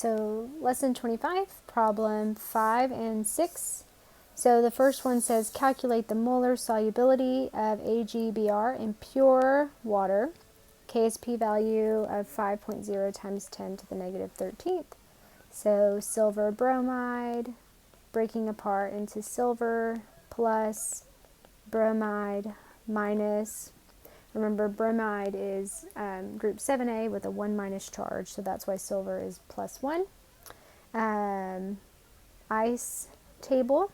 So lesson 25, problem 5 and 6. So the first one says calculate the molar solubility of AgBr in pure water, KSP value of 5.0 times 10 to the negative 13th. So silver bromide, breaking apart into silver plus bromide minus. Remember, bromide is group 7A with a 1 minus charge, so that's why silver is plus 1. Ice table,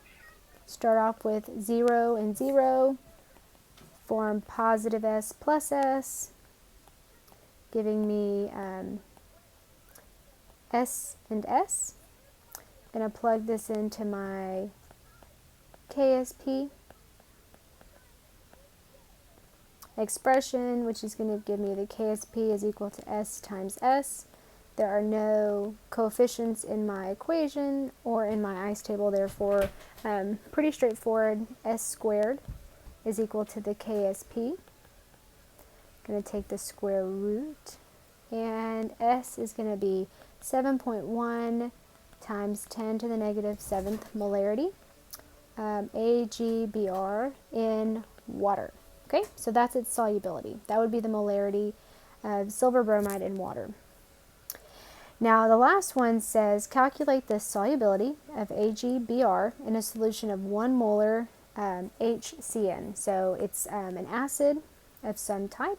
start off with 0 and 0, form positive S plus S, giving me S and S. I'm going to plug this into my KSP expression, which is going to give me the KSP is equal to S times S. There are no coefficients in my equation or in my ice table, therefore pretty straightforward. S squared is equal to the KSP. I'm going to take the square root, and S is going to be 7.1 times 10 to the negative 7th molarity, AgBr in water. Okay, so that's its solubility. That would be the molarity of silver bromide in water. Now the last one says calculate the solubility of AgBr in a solution of 1 molar HCN. So it's an acid of some type.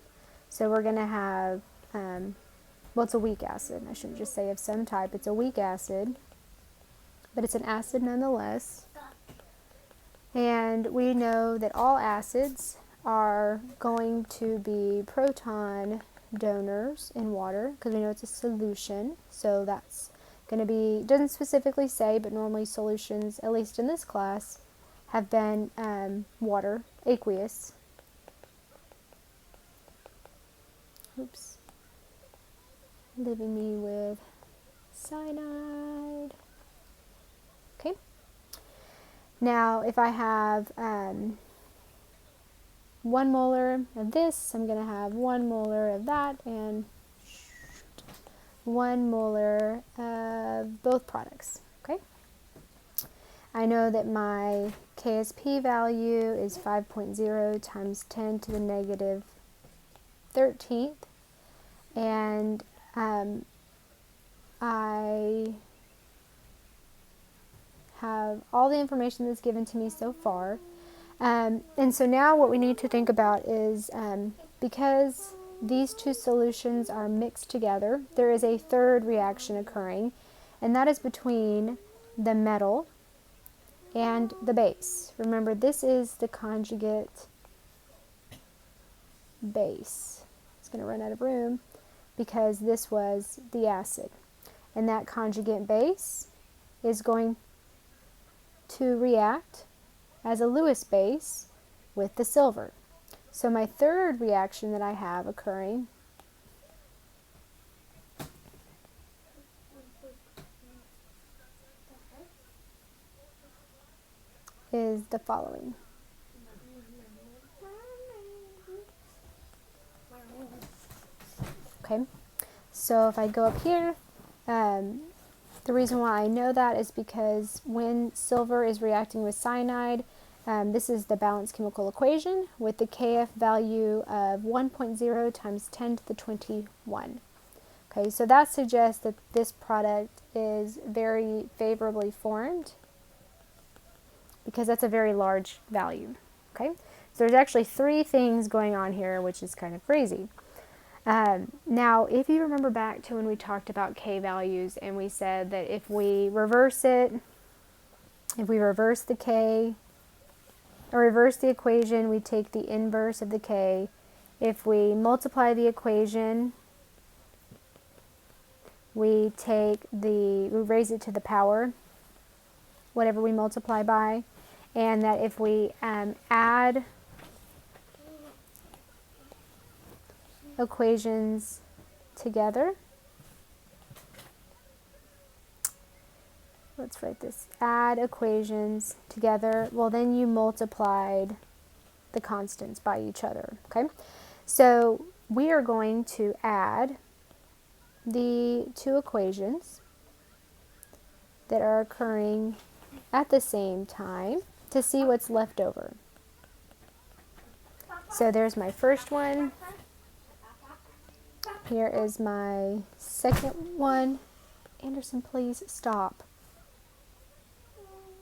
So we're going to have, well, it's a weak acid. I shouldn't just say of some type. It's a weak acid, but it's an acid nonetheless. And we know that all acids are going to be proton donors in water because we know it's a solution. So that's going to be, doesn't specifically say, but normally solutions, at least in this class, have been water, aqueous. Oops. Leaving me with cyanide. Okay. Now, if I have 1 molar of this, I'm going to have 1 molar of that, and 1 molar of both products. Okay. I know that my KSP value is 5.0 times 10 to the negative 13th, and I have all the information that's given to me so far. And so now what we need to think about is because these two solutions are mixed together, there is a third reaction occurring, and that is between the metal and the base. Remember, this is the conjugate base. It's going to run out of room because this was the acid. And that conjugate base is going to react as a Lewis base with the silver. So my third reaction that I have occurring is the following. Okay, so if I go up here, the reason why I know that is because when silver is reacting with cyanide, this is the balanced chemical equation with the Kf value of 1.0 times 10 to the 21. Okay, so that suggests that this product is very favorably formed because that's a very large value. Okay, so there's actually 3 things going on here, which is kind of crazy. Now, if you remember back to when we talked about K values and we said that if we reverse it, if we reverse the K, or reverse the equation, we take the inverse of the K. If we multiply the equation, we raise it to the power, whatever we multiply by, and that if we add equations together, let's write this, add equations together, well then you multiplied the constants by each other, okay? So we are going to add the 2 equations, that are occurring at the same time to see what's left over. So there's my first one. Here is my second one. Anderson, please stop.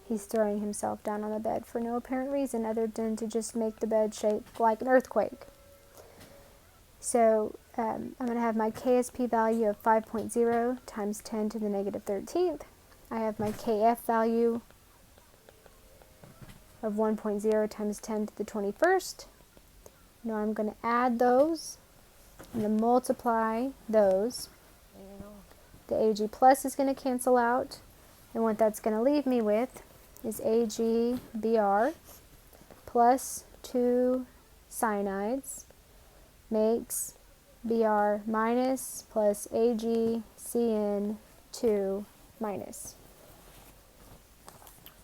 He's throwing himself down on the bed for no apparent reason other than to just make the bed shake like an earthquake. So I'm going to have my KSP value of 5.0 times 10 to the negative 13th. I have my KF value of 1.0 times 10 to the 21st. Now I'm going to add those. I'm going to multiply those. The AG plus is going to cancel out. And what that's going to leave me with is AG BR plus 2 cyanides makes Br minus plus Ag CN2 minus.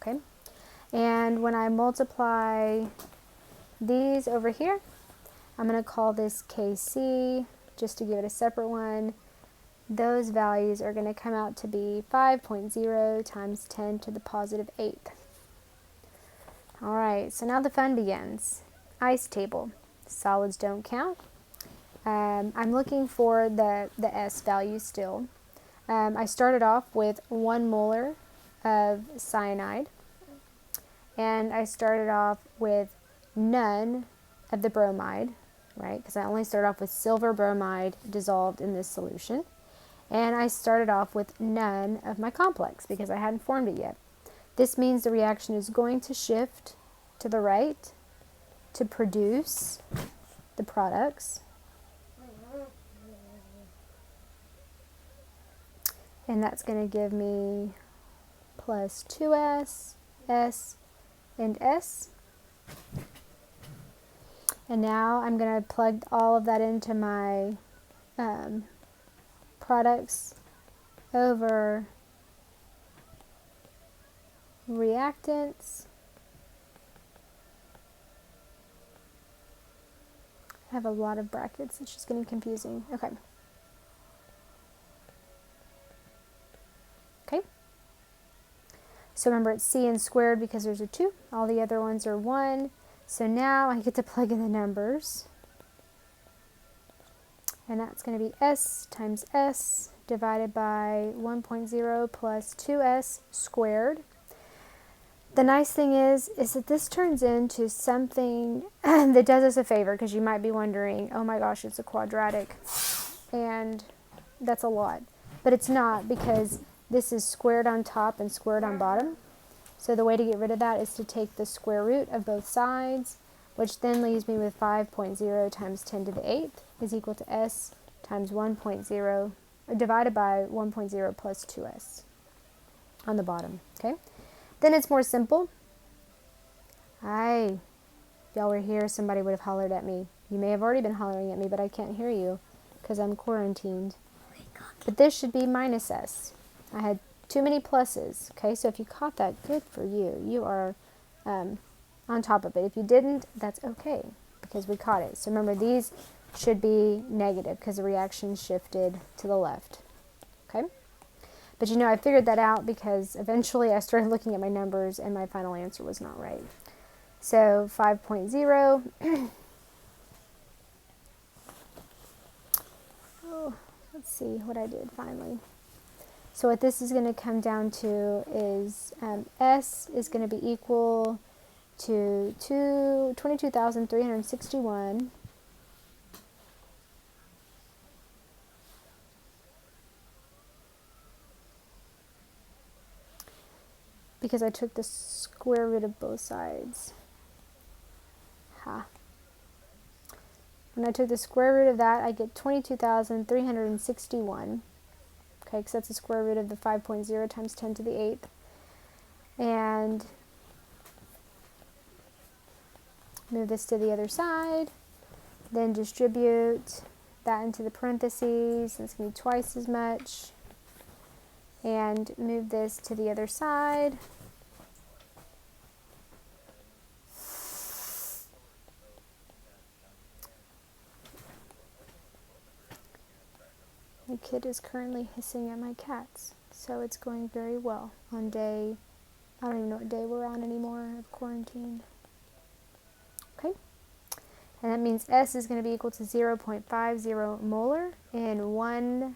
Okay, and when I multiply these over here, I'm going to call this Kc just to give it a separate one. Those values are going to come out to be 5.0 times 10 to the positive 8th. All right, so now the fun begins. Ice table. Solids don't count. I'm looking for the S value still. I started off with 1 molar of cyanide, and I started off with none of the bromide, right? Because I only started off with silver bromide dissolved in this solution. And I started off with none of my complex because I hadn't formed it yet. This means the reaction is going to shift to the right to produce the products. And that's going to give me plus 2S, S, and S. And now I'm going to plug all of that into my products over reactants. I have a lot of brackets, it's just getting confusing. Okay. So remember, it's Cn squared because there's a 2. All the other ones are 1. So now I get to plug in the numbers. And that's going to be S times S divided by 1.0 plus 2S squared. The nice thing is that this turns into something that does us a favor, because you might be wondering, oh my gosh, it's a quadratic. And that's a lot. But it's not, because this is squared on top and squared on bottom. So the way to get rid of that is to take the square root of both sides, which then leaves me with 5.0 times 10 to the 8th is equal to S times 1.0 divided by 1.0 plus 2S on the bottom. Okay. Then it's more simple. If y'all were here, somebody would have hollered at me. You may have already been hollering at me, but I can't hear you because I'm quarantined. But this should be minus S. I had too many pluses. Okay, so if you caught that, good for you. You are on top of it. If you didn't, that's okay because we caught it. So remember, these should be negative because the reaction shifted to the left. Okay? But you know, I figured that out because eventually I started looking at my numbers and my final answer was not right. So 5.0. Oh, let's see what I did finally. So what this is going to come down to is S is going to be equal to 22,361 because I took the square root of both sides. When I took the square root of that, I get 22,361. Okay, because that's the square root of the 5.0 times 10 to the 8th. And move this to the other side. Then distribute that into the parentheses. It's going to be twice as much. And move this to the other side. My kid is currently hissing at my cats. So it's going very well on day, I don't even know what day we're on anymore of quarantine. Okay. And that means S is going to be equal to 0.50 molar in 1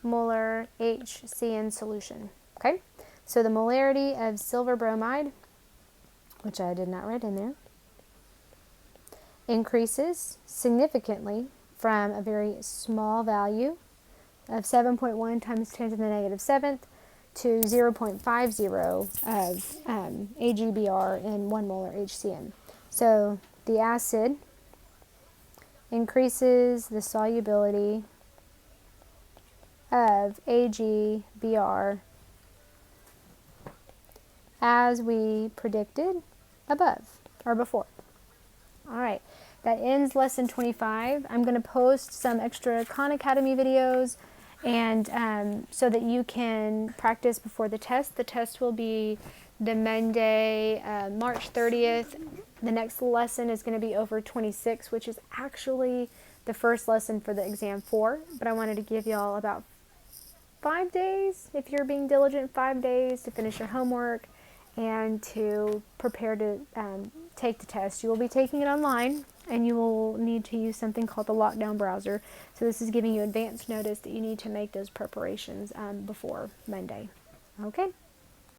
molar HCN solution. Okay. So the molarity of silver bromide, which I did not write in there, increases significantly from a very small value of 7.1 times 10 to the negative 7th to 0.50 of AgBr in 1 molar HCN. So the acid increases the solubility of AgBr as we predicted above or before. All right, that ends lesson 25. I'm going to post some extra Khan Academy videos and so that you can practice before the test. The test will be the Monday, March 30th. The next lesson is going to be over 26, which is actually the first lesson for the exam 4. But I wanted to give y'all about 5 days, if you're being diligent, 5 days to finish your homework and to prepare to take the test. You will be taking it online, and you will need to use something called the Lockdown Browser. So this is giving you advance notice that you need to make those preparations before Monday. Okay?